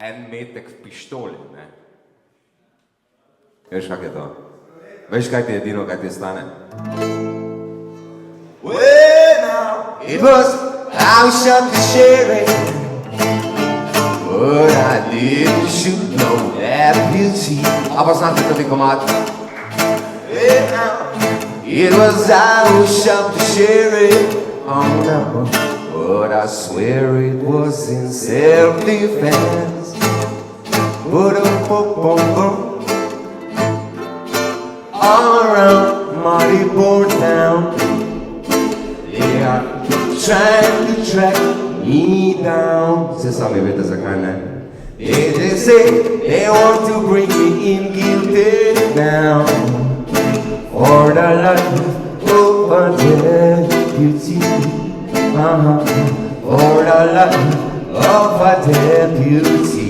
en metek v pištoli, ne. Veš, kak je to? Veš, kaj ti je edino, kaj ti stane? Well, now, it was I shot the sheriff, but I didn't shoot no deputy. A pa znate tudi komad? Well, now, it was I who shot the sheriff, oh no, but I swear it was in self-defense. All around Maribor town, they are trying to track me down. Vse sami vete, zakaj ne? They say they want to bring me in guilty now for the life of a deputy. For the life of a deputy.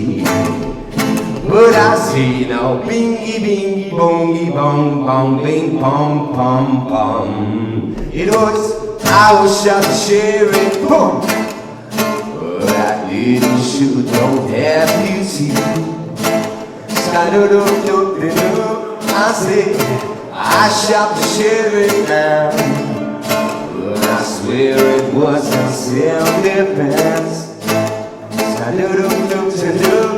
But I see now, bingy, bingy, bongy, bong, bong, bing, pom, pom, pom. It was I who shot the sheriff, boom. But I didn't shoot no deputy. Sky-do-do-do-do-do. I say I shot the sheriff now, but I swear it was in self-defense. Sky-do-do-do-do-do.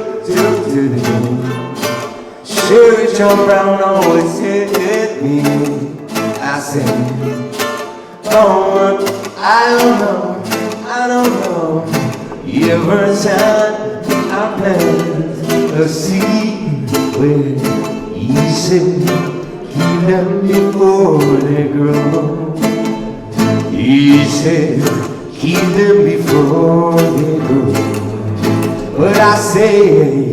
Sheriff John Brown always hit me. I said, oh, I don't know. Every time I plant a seed, well, he said, keep them before they grow. He said, keep them before they grow. But I say,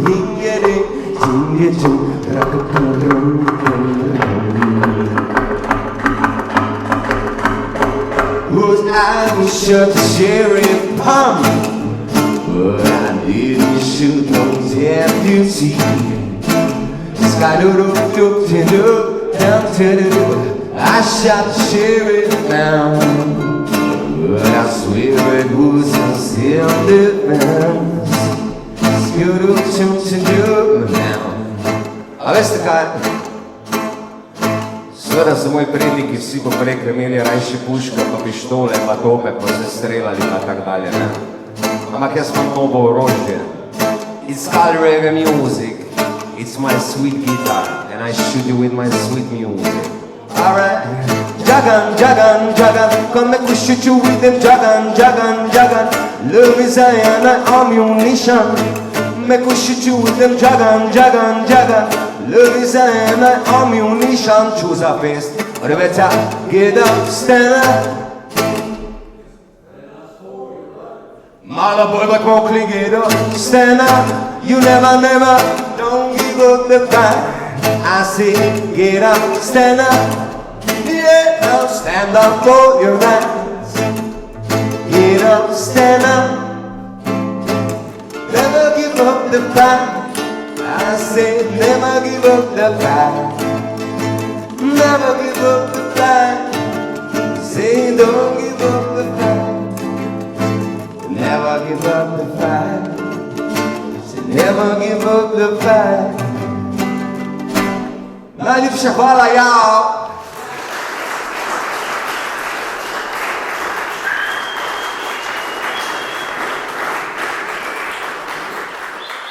was I who shot the sheriff, but I didn't shoot no deputy. I shot the sheriff now, but I swear it was in self-defense. A veste kaj? Seveda so moji predniki vsi poprek imeli rajši puške, pa pištole, pa tope, pa se streljali, pa tak dalje, ne? Ampak jaz imam novo orožje. It's called reggae music. It's my sweet guitar, and I shoot you with my sweet music. Alright, jagan, jagan, jagan, come make we shoot you with them jagan, jagan, jagan. Love is an ammunition. Make we shoot you with them jagan, jagan, jagan. Love is an ammunition. Čuzafešt, or better get up, stand up. Mala boy, but mokli get up, stand up. You never, never, don't give up the fight. I say, get up, stand up. Yeah, now stand up for your rights. Get up, stand up. Never give up the fight. I say never give up the fight. Never give up the fight. Say don't give up the fight. Never give up the fight. Say never give up the fight. Najlepša hvala, ja.